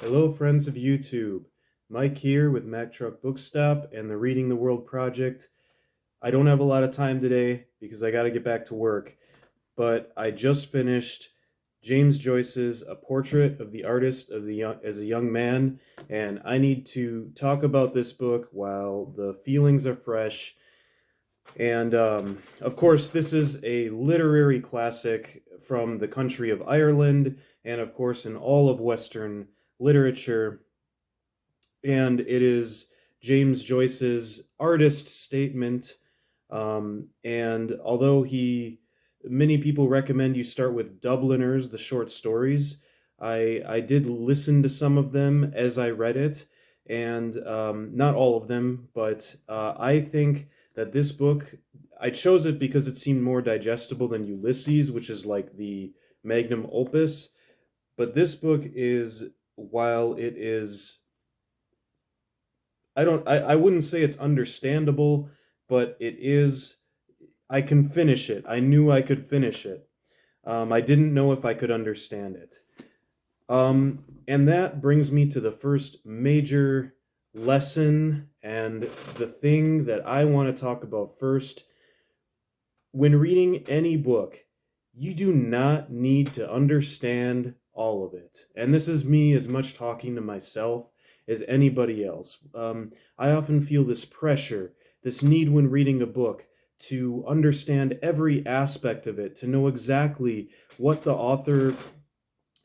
Hello, friends of YouTube. Mike here with Mac Truck Bookstop and the Reading the World Project. I don't have a lot of time today because I got to get back to work, but I just finished James Joyce's A Portrait of the Artist of the young, as a Young Man, and I need to talk about this book while the feelings are fresh. And of course, this is a literary classic from the country of Ireland, and of course, in all of Western literature. And it is James Joyce's artist statement. And although many people recommend you start with Dubliners, the short stories, I did listen to some of them as I read it, and not all of them, but I think that this book, I chose it because it seemed more digestible than Ulysses, which is like the magnum opus. But this book is, while it is, I wouldn't say it's understandable, but it is, I can finish it. I knew I could finish it. I didn't know if I could understand it. And that brings me to the first major lesson and the thing that I want to talk about first. When reading any book, you do not need to understand all of it. And this is me as much talking to myself as anybody else. I often feel this pressure, this need when reading a book to understand every aspect of it, to know exactly what the author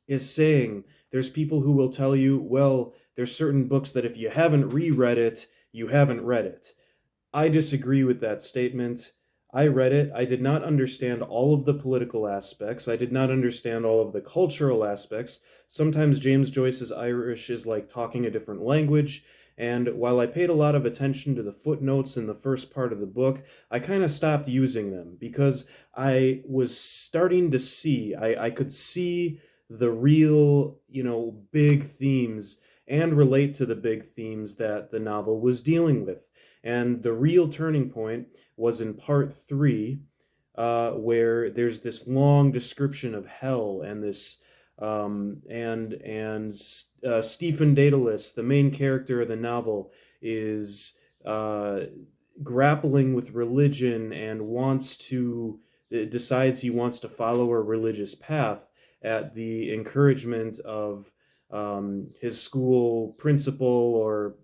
is saying. There's people who will tell you, well, there's certain books that if you haven't reread it, you haven't read it. I disagree with that statement. I read it. I did not understand all of the political aspects. I did not understand all of the cultural aspects. Sometimes James Joyce's Irish is like talking a different language. And while I paid a lot of attention to the footnotes in the first part of the book, I kind of stopped using them because I was starting to see, I could see the real, big themes and relate to the big themes that the novel was dealing with. And the real turning point was in part three, where there's this long description of hell and this Stephen Daedalus, the main character of the novel, is grappling with religion and decides he wants to follow a religious path at the encouragement of his school principal, or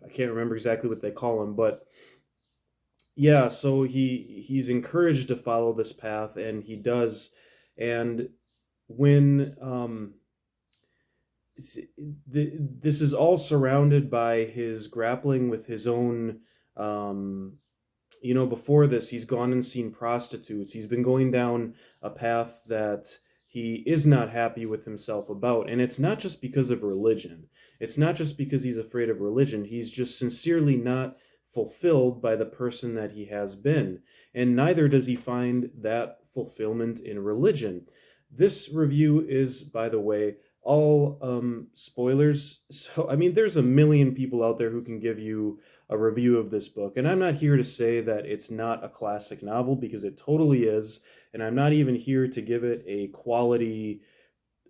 I can't remember exactly what they call him, but yeah, so he's encouraged to follow this path, and he does. And when this is all surrounded by his grappling with his own, before this, he's gone and seen prostitutes. He's been going down a path that he is not happy with himself about. And it's not just because of religion. It's not just because he's afraid of religion. He's just sincerely not fulfilled by the person that he has been. And neither does he find that fulfillment in religion. This review is, by the way, all spoilers. So, I mean, there's a million people out there who can give you a review of this book. And I'm not here to say that it's not a classic novel, because it totally is. And I'm not even here to give it a quality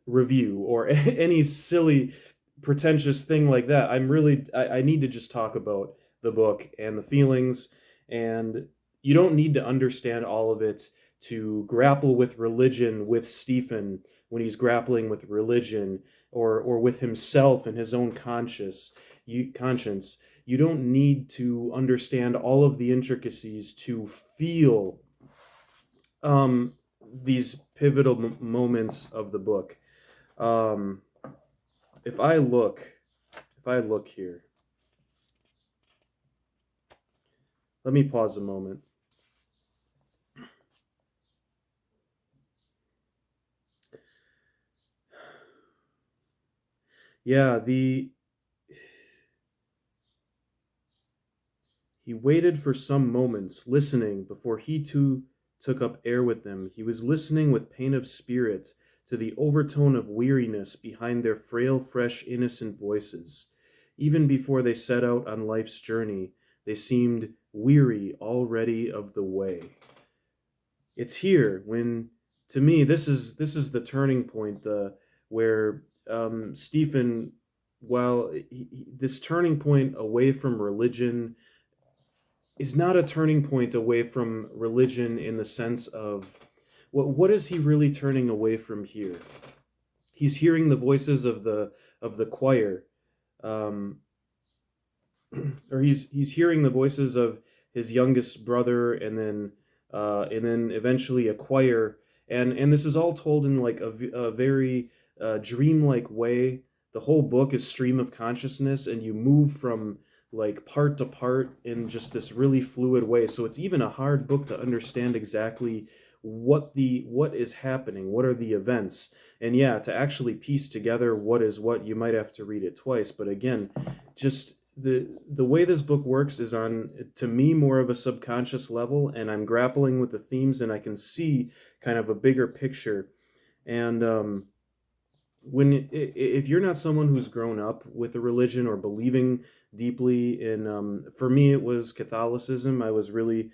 review or any silly, pretentious thing like that. I need to just talk about the book and the feelings. And you don't need to understand all of it to grapple with religion with Stephen when he's grappling with religion, or with himself and his own conscience. You don't need to understand all of the intricacies to feel these pivotal moments of the book. Um, if I look, here, let me pause a moment. Yeah, he waited for some moments, listening, before he too took up air with them. He was listening with pain of spirit to the overtone of weariness behind their frail, fresh, innocent voices. Even before they set out on life's journey, they seemed weary already of the way. It's here when, to me, this is the turning point, the where Stephen, while this turning point away from religion is not a turning point away from religion in the sense of what is he really turning away from here? He's hearing the voices of the choir, um, or he's hearing the voices of his youngest brother, and then eventually a choir, and this is all told in like a very dreamlike way. The whole book is stream of consciousness, and you move from like part to part in just this really fluid way. So it's even a hard book to understand exactly what is happening, what are the events, and yeah, to actually piece together what is what, you might have to read it twice. But again, just the way this book works is on, to me, more of a subconscious level, and I'm grappling with the themes, and I can see kind of a bigger picture. And when if you're not someone who's grown up with a religion or believing deeply in, for me it was Catholicism. I was really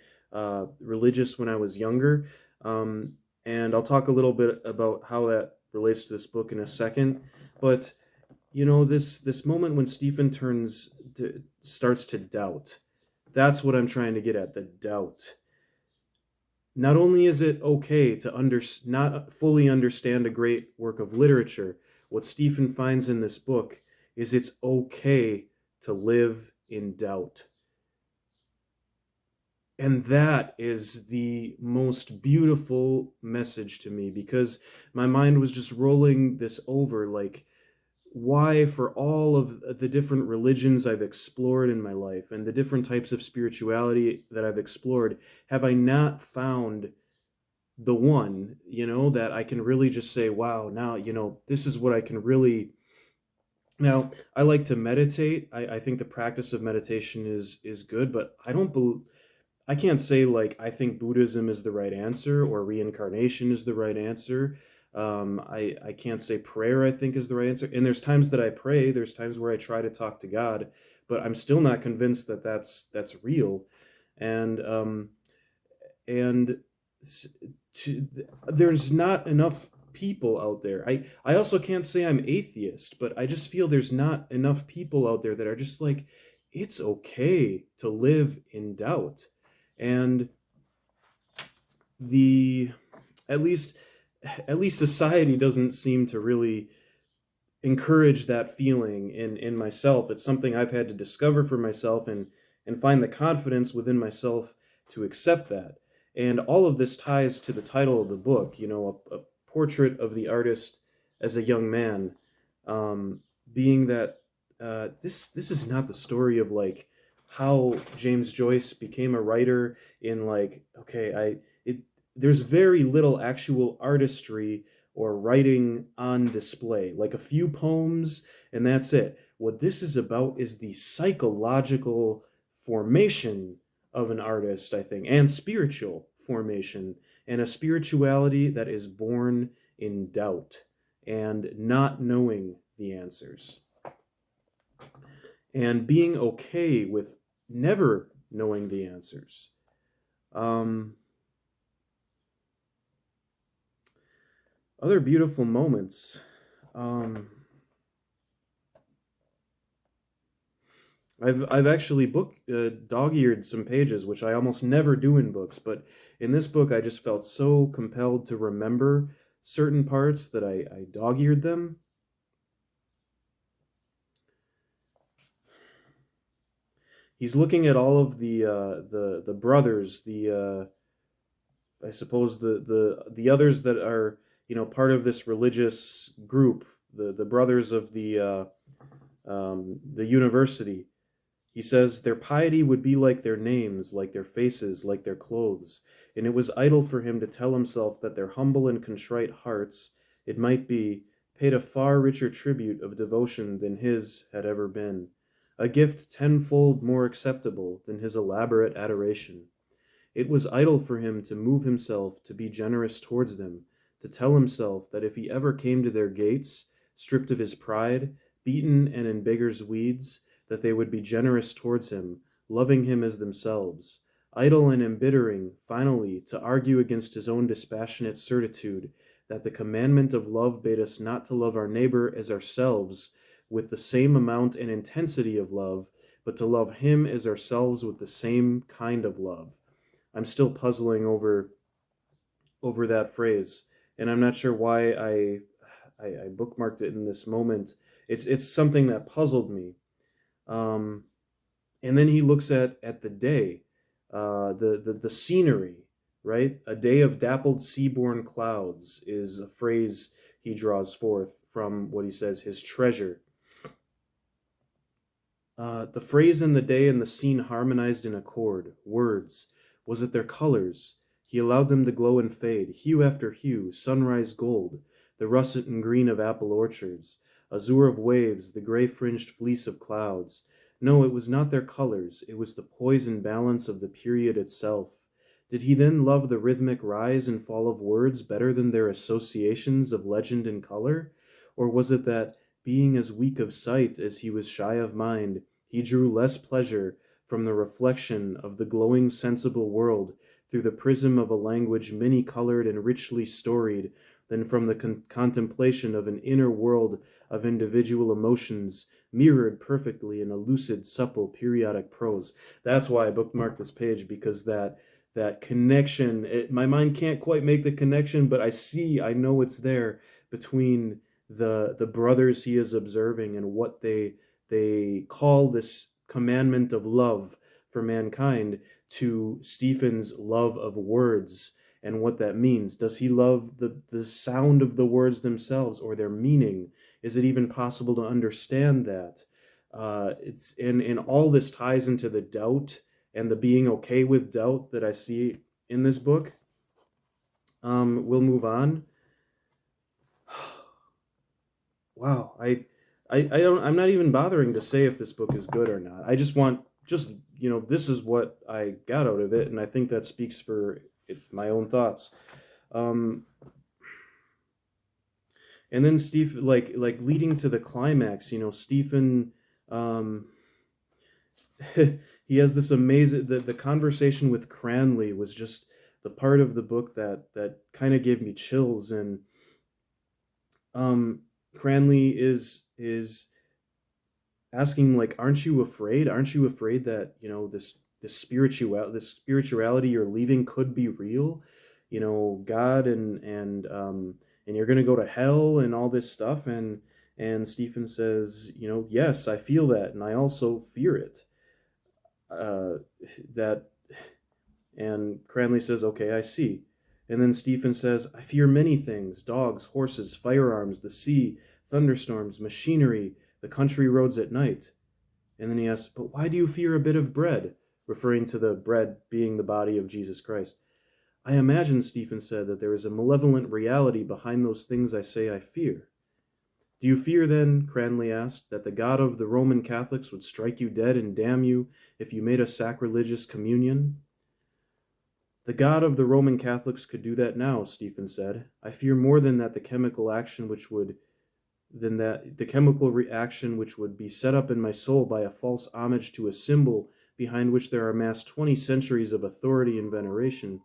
religious when I was younger, um, and I'll talk a little bit about how that relates to this book in a second. But this moment when Stephen starts to doubt. That's what I'm trying to get at, the doubt. Not only is it okay to not fully understand a great work of literature, what Stephen finds in this book is it's okay to live in doubt. And that is the most beautiful message to me, because my mind was just rolling this over, like, why, for all of the different religions I've explored in my life and the different types of spirituality that I've explored, have I not found the one, that I can really just say, wow, now, this is what I can really. Now, I like to meditate. I think the practice of meditation is good, but I can't say like I think Buddhism is the right answer or reincarnation is the right answer. I can't say prayer I think is the right answer. And there's times that I pray. There's times where I try to talk to God, but I'm still not convinced that that's real. And and there's not enough people out there. I also can't say I'm atheist, but I just feel there's not enough people out there that are just like, it's okay to live in doubt. And the at least society doesn't seem to really encourage that feeling in myself. It's something I've had to discover for myself, and find the confidence within myself to accept that. And all of this ties to the title of the book, a portrait of the artist as a young man, being that this is not the story of like how James Joyce became a writer in like, okay, there's very little actual artistry or writing on display, like a few poems, and that's it. What this is about is the psychological formation of an artist, I think, and spiritual formation, and a spirituality that is born in doubt and not knowing the answers, and being okay with never knowing the answers. Other beautiful moments. I've actually dog-eared some pages, which I almost never do in books, but in this book I just felt so compelled to remember certain parts that I dog-eared them. He's looking at all of the brothers, I suppose the others that are part of this religious group, the brothers of the university. He says, their piety would be like their names, like their faces, like their clothes, and it was idle for him to tell himself that their humble and contrite hearts, it might be, paid a far richer tribute of devotion than his had ever been, a gift tenfold more acceptable than his elaborate adoration. It was idle for him to move himself to be generous towards them, to tell himself that if he ever came to their gates, stripped of his pride, beaten and in beggars' weeds, that they would be generous towards him, loving him as themselves. Idle and embittering, finally, to argue against his own dispassionate certitude that the commandment of love bade us not to love our neighbor as ourselves with the same amount and intensity of love, but to love him as ourselves with the same kind of love. I'm still puzzling over that phrase, and I'm not sure why I bookmarked it in this moment. It's something that puzzled me. Um, and then he looks at the day, the scenery, right? A day of dappled seaborne clouds is a phrase he draws forth from what he says his treasure. The phrase and the day and the scene harmonized in accord. Words. Was it their colors? He allowed them to glow and fade, hue after hue, sunrise gold, the russet and green of apple orchards, azure of waves, the gray-fringed fleece of clouds. No, it was not their colors, it was the poise and balance of the period itself. Did he then love the rhythmic rise and fall of words better than their associations of legend and color? Or was it that, being as weak of sight as he was shy of mind, he drew less pleasure from the reflection of the glowing sensible world through the prism of a language many-colored and richly storied than from the contemplation of an inner world of individual emotions mirrored perfectly in a lucid, supple, periodic prose. That's why I bookmarked this page, because that connection, my mind can't quite make the connection, but I know it's there between the brothers he is observing and what they call this commandment of love for mankind to Stephen's love of words and what that means. Does he love the sound of the words themselves or their meaning? Is it even possible to understand that? And all this ties into the doubt and the being okay with doubt that I see in this book. We'll move on. Wow, I'm not even bothering to say if this book is good or not. I just want, this is what I got out of it, and I think that speaks for my own thoughts. Um, and then Steve, like leading to the climax, Stephen, um, he has this amazing, the conversation with Cranley was just the part of the book that kind of gave me chills. And Cranley is asking, like, aren't you afraid? Aren't you afraid that, this spirituality you're leaving could be real? God and you're gonna go to hell and all this stuff. And Stephen says, yes, I feel that, and I also fear it. Uh, that And Cranley says, okay, I see. And then Stephen says, I fear many things: dogs, horses, firearms, the sea, thunderstorms, machinery, the country roads at night. And then he asks, but why do you fear a bit of bread? Referring to the bread being the body of Jesus Christ. I imagine, Stephen said, that there is a malevolent reality behind those things I say I fear. Do you fear, then, Cranley asked, that the God of the Roman Catholics would strike you dead and damn you if you made a sacrilegious communion? The God of the Roman Catholics could do that now, Stephen said. I fear more than that the chemical reaction which would be set up in my soul by a false homage to a symbol behind which there are massed 20 centuries of authority and veneration.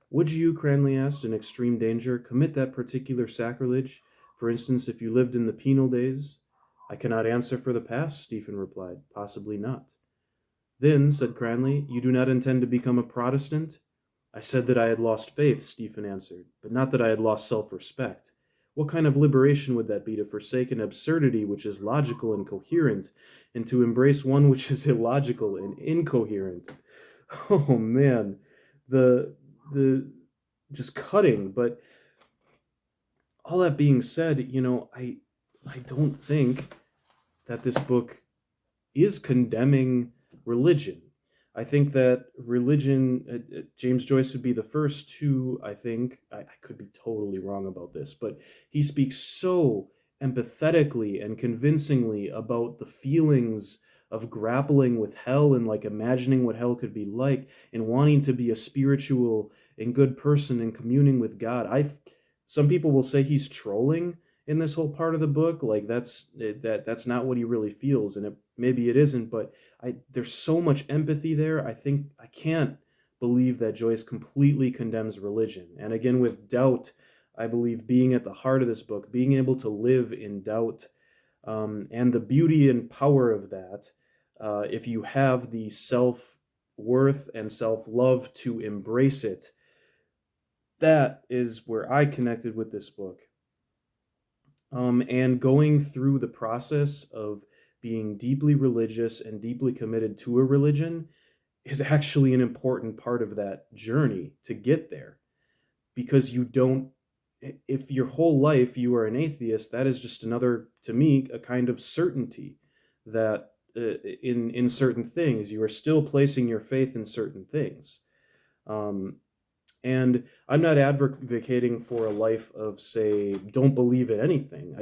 Would you, Cranley asked, in extreme danger, commit that particular sacrilege, for instance, if you lived in the penal days? I cannot answer for the past, Stephen replied. Possibly not. Then, said Cranley, you do not intend to become a Protestant? I said that I had lost faith, Stephen answered, but not that I had lost self-respect. What kind of liberation would that be, to forsake an absurdity which is logical and coherent, and to embrace one which is illogical and incoherent? Oh man, the just cutting. But all that being said, I don't think that this book is condemning religion. I think that religion, James Joyce would be the first to, I think, I could be totally wrong about this, but he speaks so empathetically and convincingly about the feelings of grappling with hell and like imagining what hell could be like and wanting to be a spiritual and good person and communing with God. Some people will say he's trolling in this whole part of the book, like that's not what he really feels, and maybe it isn't, but there's so much empathy there. I think I can't believe that Joyce completely condemns religion. And again, with doubt, I believe being at the heart of this book, being able to live in doubt, and the beauty and power of that, if you have the self-worth and self-love to embrace it, that is where I connected with this book. And going through the process of being deeply religious and deeply committed to a religion is actually an important part of that journey to get there. Because you don't, if your whole life you are an atheist, that is just another, to me, a kind of certainty that in certain things you are still placing your faith in certain things. Um, and I'm not advocating for a life of, say, don't believe in anything.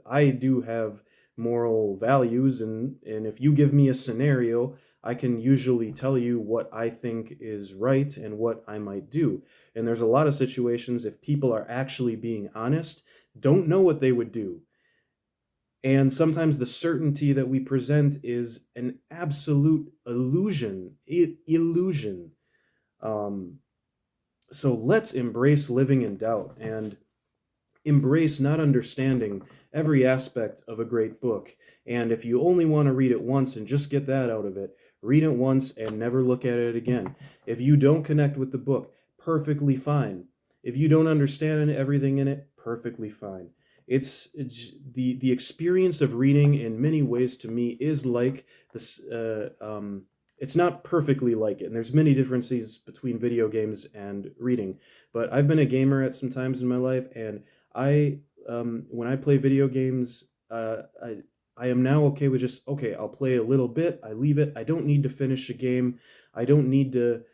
I do have moral values, and if you give me a scenario, I can usually tell you what I think is right and what I might do. And there's a lot of situations, if people are actually being honest, don't know what they would do. And sometimes the certainty that we present is an absolute illusion. Um, so let's embrace living in doubt and embrace not understanding every aspect of a great book. And if you only want to read it once and just get that out of it, read it once and never look at it again. If you don't connect with the book, perfectly fine. If you don't understand everything in it, perfectly fine. It's the experience of reading in many ways to me is like this. It's not perfectly like it, and there's many differences between video games and reading. But I've been a gamer at some times in my life, and I when I play video games, I am now okay with just, okay, I'll play a little bit, I leave it. I don't need to finish a game. I don't need to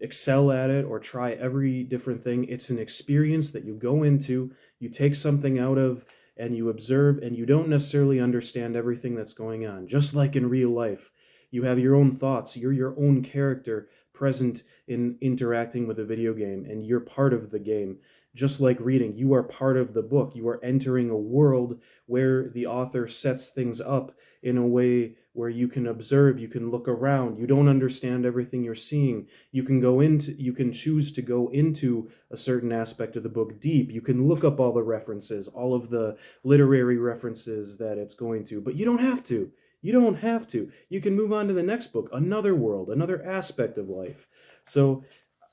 excel at it or try every different thing. It's an experience that you go into, you take something out of, and you observe, and you don't necessarily understand everything that's going on. Just like in real life, you have your own thoughts. You're your own character present in interacting with a video game, and you're part of the game. Just like reading, you are part of the book. You are entering a world where the author sets things up in a way where you can observe, you can look around. You don't understand everything you're seeing. You can choose to go into a certain aspect of the book deep. You can look up all the references, all of the literary references that it's going to, but you don't have to. You don't have to. You can move on to the next book, another world, another aspect of life. So,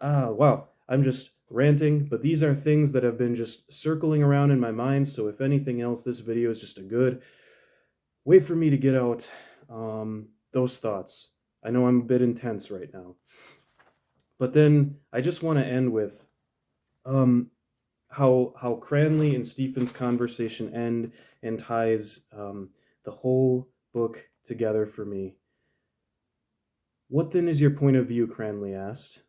wow, I'm just ranting, but these are things that have been just circling around in my mind. So if anything else, this video is just a good way for me to get out those thoughts. I know I'm a bit intense right now. But then I just want to end with how Cranley and Stephen's conversation end and ties the whole book together for me. What then is your point of view? Cranley asked.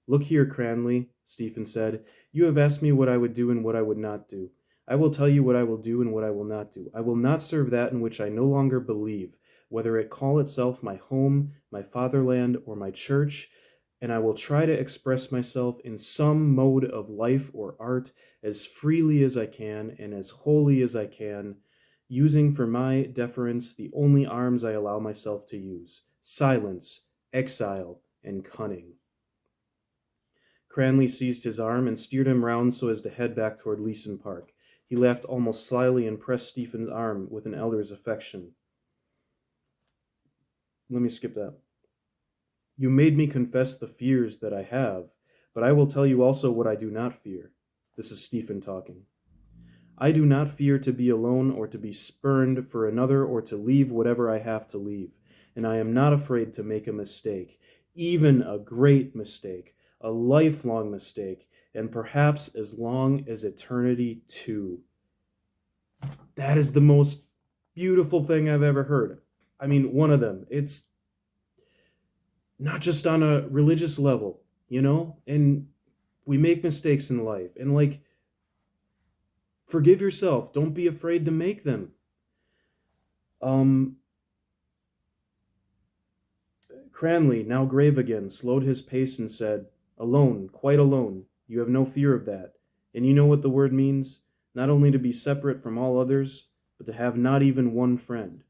Look here, Cranley, Stephen said. You have asked me what I would do and what I would not do. I will tell you what I will do and what I will not do. I will not serve that in which I no longer believe, whether it call itself my home, my fatherland, or my church, and I will try to express myself in some mode of life or art as freely as I can and as wholly as I can, using for my deference the only arms I allow myself to use: silence, exile, and cunning. Cranley seized his arm and steered him round so as to head back toward Leeson Park. He laughed almost slyly and pressed Stephen's arm with an elder's affection. Let me skip that. You made me confess the fears that I have, but I will tell you also what I do not fear. This is Stephen talking. I do not fear to be alone or to be spurned for another or to leave whatever I have to leave, and I am not afraid to make a mistake, even a great mistake, a lifelong mistake, and perhaps as long as eternity too. That is the most beautiful thing I've ever heard. I mean, one of them. It's not just on a religious level, and we make mistakes in life, and forgive yourself. Don't be afraid to make them. Cranley, now grave again, slowed his pace and said, Alone, quite alone. You have no fear of that. And you know what the word means? Not only to be separate from all others, but to have not even one friend.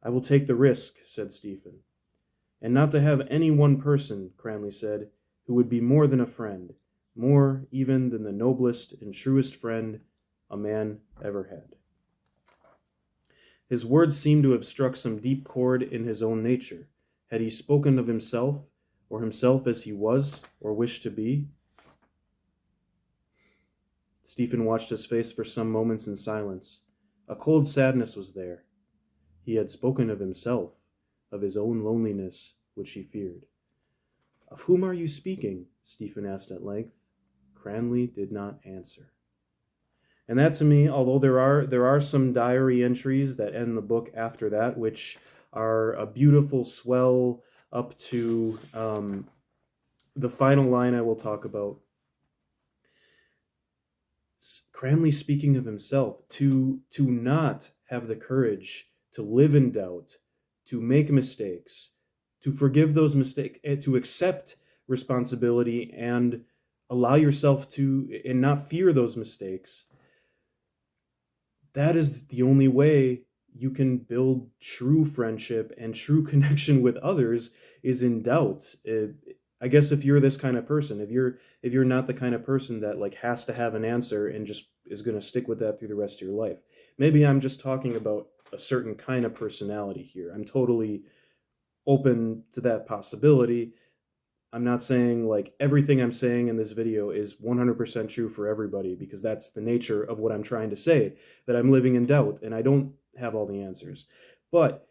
I will take the risk, said Stephen. And not to have any one person, Cranley said, who would be more than a friend. more even than the noblest and truest friend a man ever had. His words seemed to have struck some deep chord in his own nature. Had he spoken of himself, or himself as he was, or wished to be? Stephen watched his face for some moments in silence. A cold sadness was there. He had spoken of himself, of his own loneliness, which he feared. "Of whom are you speaking?" Stephen asked at length. Cranley did not answer. And that, to me, although there are some diary entries that end the book after that, which are a beautiful swell up to the final line I will talk about. Cranley speaking of himself, to not have the courage to live in doubt, to make mistakes, to forgive those mistakes, to accept responsibility and allow yourself to, and not fear those mistakes. That is the only way you can build true friendship and true connection with others, is in doubt. I guess if you're this kind of person, if you're not the kind of person that like has to have an answer and just is going to stick with that through the rest of your life. Maybe I'm just talking about a certain kind of personality here. I'm totally open to that possibility. I'm not saying like everything I'm saying in this video is 100% true for everybody, because that's the nature of what I'm trying to say, that I'm living in doubt and I don't have all the answers. But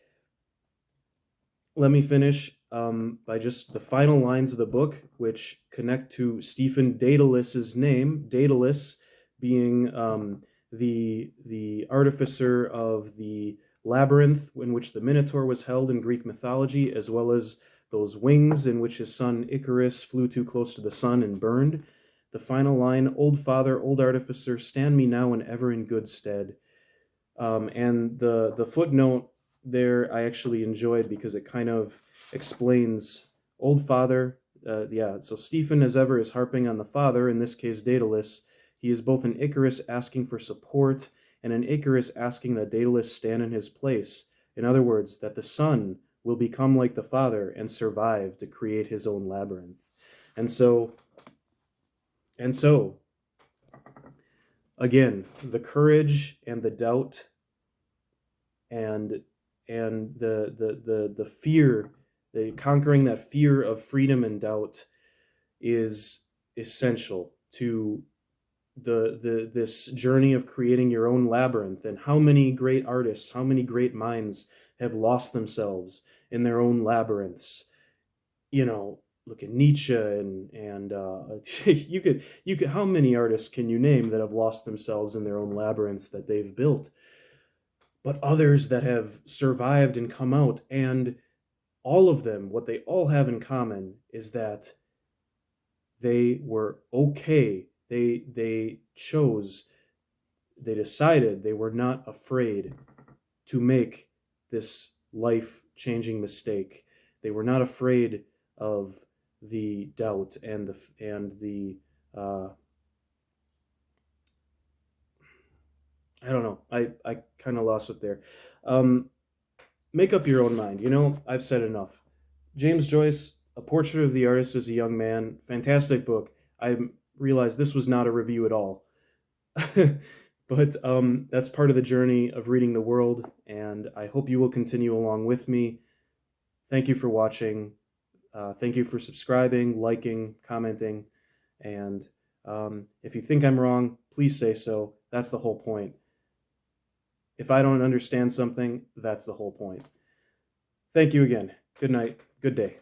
let me finish by just the final lines of the book, which connect to Stephen Daedalus's name, Daedalus being the artificer of the labyrinth in which the Minotaur was held in Greek mythology, as well as those wings in which his son Icarus flew too close to the sun and burned. The final line, "Old father, old artificer, stand me now and ever in good stead." And the footnote there I actually enjoyed, because it kind of explains old father. So Stephen, as ever, is harping on the father, in this case Daedalus. He is both an Icarus asking for support and an Icarus asking that Daedalus stand in his place. In other words, that the son will become like the father and survive to create his own labyrinth. And so, again, the courage and the doubt and the fear, the conquering that fear of freedom and doubt, is essential to this journey of creating your own labyrinth. And how many great artists, how many great minds have lost themselves in their own labyrinths? Look at Nietzsche and you could how many artists can you name that have lost themselves in their own labyrinths that they've built? But others that have survived and come out, and all of them, what they all have in common is that they were okay. They decided, they were not afraid to make this life-changing mistake. They were not afraid of the doubt and the I don't know. I kind of lost it there. Make up your own mind. I've said enough. James Joyce, A Portrait of the Artist as a Young Man. Fantastic book. I realized this was not a review at all. But that's part of the journey of reading the world, and I hope you will continue along with me. Thank you for watching. Thank you for subscribing, liking, commenting, and if you think I'm wrong, please say so. That's the whole point. If I don't understand something, that's the whole point. Thank you again. Good night. Good day.